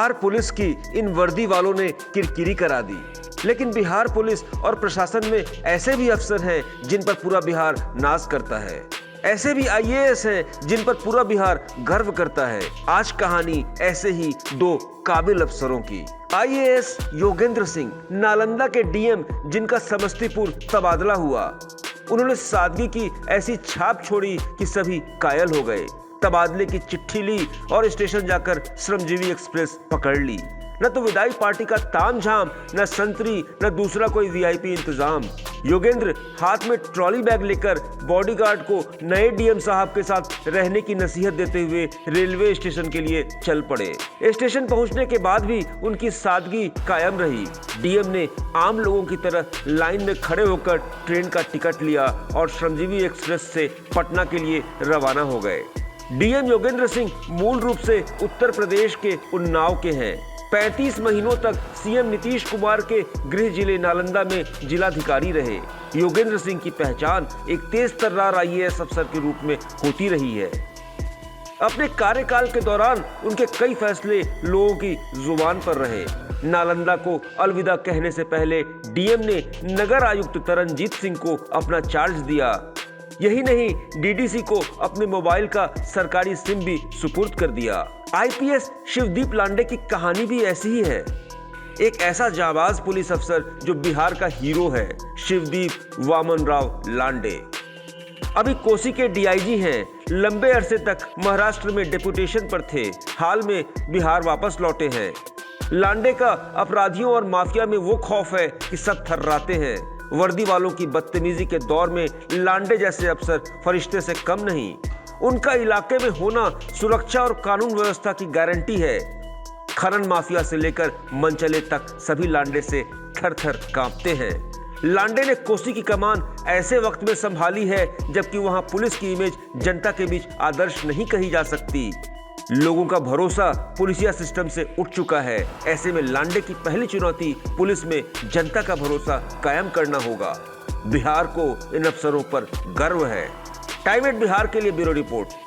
Bihar police की इन वर्दी वालों ने किरकिरी करा दी। लेकिन बिहार पुलिस और प्रशासन में ऐसे भी अफसर हैं जिन पर पूरा बिहार नाज करता है। ऐसे भी आईएएस हैं जिन पर पूरा बिहार गर्व करता है। आज कहानी ऐसे ही दो काबिल अफसरों की। आईएएस योगेंद्र सिंह, नालंदा के डीएम जिनका समस्तीपुर तबादला हुआ। उन्होंने सादगी की ऐसी छाप छोड़ी कि सभी कायल हो गए। तबादले की चिट्ठी ली और स्टेशन जाकर श्रमजीवी एक्सप्रेस पकड़ ली। न तो विदाई पार्टी का तामझाम, न संतरी, न दूसरा कोई वीआईपी इंतजाम। योगेंद्र हाथ में ट्रॉली बैग लेकर बॉडीगार्ड को नए डीएम साहब के साथ रहने की नसीहत देते हुए रेलवे स्टेशन के लिए चल पड़े। स्टेशन पहुंचने के बाद भी उनकी सादगी कायम रही। डीएम ने आम लोगों की तरह लाइन में खड़े होकर ट्रेन का टिकट लिया और श्रमजीवी एक्सप्रेस से पटना के लिए रवाना हो गए। डीएम योगेंद्र सिंह मूल रूप से उत्तर प्रदेश के उन्नाव के हैं। 35 महीनों तक सीएम नीतीश कुमार के गृह जिले नालंदा में जिलाधिकारी रहे। योगेंद्र सिंह की पहचान एक तेज तर्रार आईएएस अफसर के रूप में होती रही है। अपने कार्यकाल के दौरान उनके कई फैसले लोगों की जुबान पर रहे। नालंदा को अलविदा कहने से पहले डीएम ने नगर आयुक्त तरनजीत सिंह को अपना चार्ज दिया। यही नहीं, डीडीसी को अपने मोबाइल का सरकारी सिम भी सुपुर्द कर दिया। आईपीएस शिवदीप लांडे की कहानी भी ऐसी ही है। एक ऐसा जाबाज पुलिस अफसर जो बिहार का हीरो है, शिवदीप वामन राव लांडे। अभी कोसी के डीआईजी हैं। लंबे अरसे तक महाराष्ट्र में डेपुटेशन पर थे। हाल में बिहार वापस लौटे हैं। लांडे का अपराधियों और माफिया में वो खौफ है कि सब थर्राते हैं। वर्दी वालों की बदतमीजी के दौर में लांडे जैसे अफसर फरिश्ते से कम नहीं। उनका इलाके में होना सुरक्षा और कानून व्यवस्था की गारंटी है। खनन माफिया से लेकर मनचले तक सभी लांडे से थर थर कांपते हैं। लांडे ने कोसी की कमान ऐसे वक्त में संभाली है जबकि वहां पुलिस की इमेज जनता के बीच आदर्श नहीं कही जा सकती। लोगों का भरोसा पुलिसिया सिस्टम से उठ चुका है। ऐसे में लांडे की पहली चुनौती पुलिस में जनता का भरोसा कायम करना होगा। बिहार को इन अफसरों पर गर्व है। टाइम एट बिहार के लिए ब्यूरो रिपोर्ट।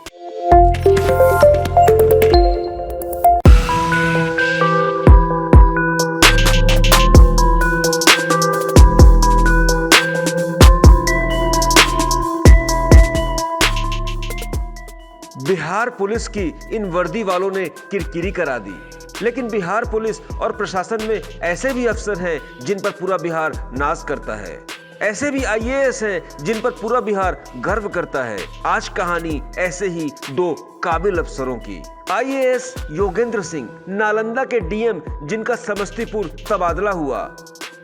बिहार पुलिस की इन वर्दी वालों ने किरकिरी करा दी। लेकिन बिहार पुलिस और प्रशासन में ऐसे भी अफसर हैं जिन पर पूरा बिहार नाज करता है। ऐसे भी आईएएस हैं जिन पर पूरा बिहार गर्व करता है। आज कहानी ऐसे ही दो काबिल अफसरों की। आईएएस योगेंद्र सिंह, नालंदा के डीएम जिनका समस्तीपुर तबादला हुआ।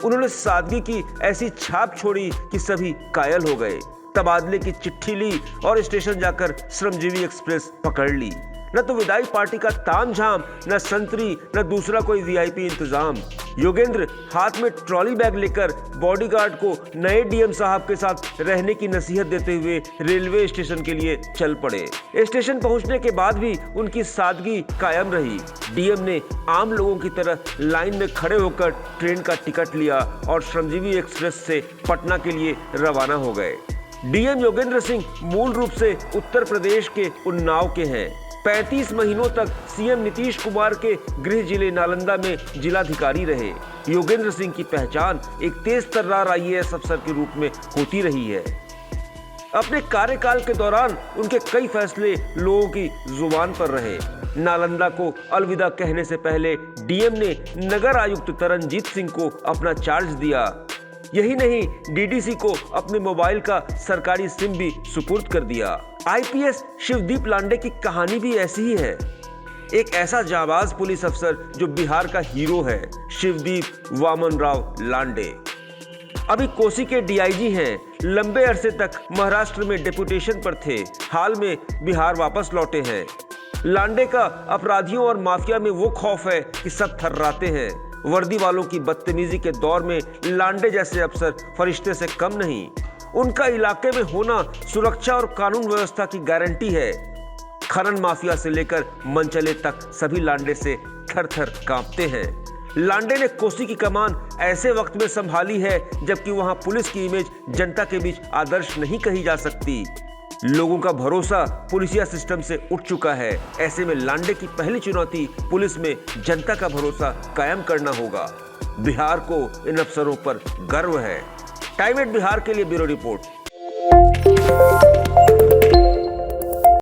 उन्होंने सादगी की ऐसी छाप छोड़ी कि सभी कायल हो गए। तबादले की चिट्ठी ली और स्टेशन जाकर श्रमजीवी एक्सप्रेस पकड़ ली। न तो विदाई पार्टी का तामझाम, न संतरी, न दूसरा कोई वीआईपी इंतजाम। योगेंद्र हाथ में ट्रॉली बैग लेकर बॉडीगार्ड को नए डीएम साहब के साथ रहने की नसीहत देते हुए रेलवे स्टेशन के लिए चल पड़े। स्टेशन पहुंचने के बाद भी उनकी सादगी कायम रही। डीएम ने आम लोगों की तरह लाइन में खड़े होकर ट्रेन का टिकट लिया और श्रमजीवी एक्सप्रेस से पटना के लिए रवाना हो गए। डीएम योगेंद्र सिंह मूल रूप से उत्तर प्रदेश के उन्नाव के हैं। 35 महीनों तक सीएम नीतीश कुमार के गृह जिले नालंदा में जिलाधिकारी रहे। योगेंद्र सिंह की पहचान एक तेज तर्रार आईएएस अफसर के रूप में होती रही है। अपने कार्यकाल के दौरान उनके कई फैसले लोगों की जुबान पर रहे। नालंदा को अलविदा कहने से पहले डीएम ने नगर आयुक्त तरनजीत सिंह को अपना चार्ज दिया। यही नहीं, डीडीसी को अपने मोबाइल का सरकारी सिम भी सुपुर्द कर दिया। आईपीएस शिवदीप लांडे की कहानी भी ऐसी ही है। एक ऐसा जाबाज पुलिस अफसर जो बिहार का हीरो है, शिवदीप वामन राव लांडे। अभी कोसी के डीआईजी हैं। लंबे अरसे तक महाराष्ट्र में डेपुटेशन पर थे। हाल में बिहार वापस लौटे हैं। लांडे का अपराधियों और माफिया में वो खौफ है कि सब थर्राते हैं। वर्दी वालों की बदतमीजी के दौर में लांडे जैसे अफसर फरिश्ते से कम नहीं। उनका इलाके में होना सुरक्षा और कानून व्यवस्था की गारंटी है। खनन माफिया से लेकर मनचले तक सभी लांडे से थर थर कांपते हैं। लांडे ने कोसी की कमान ऐसे वक्त में संभाली है जबकि वहां पुलिस की इमेज जनता के बीच आदर्श नहीं कही जा सकती। लोगों का भरोसा पुलिसिया सिस्टम से उठ चुका है। ऐसे में लांडे की पहली चुनौती पुलिस में जनता का भरोसा कायम करना होगा। बिहार को इन अफसरों पर गर्व है। टाइम 8 बिहार के लिए ब्यूरो रिपोर्ट।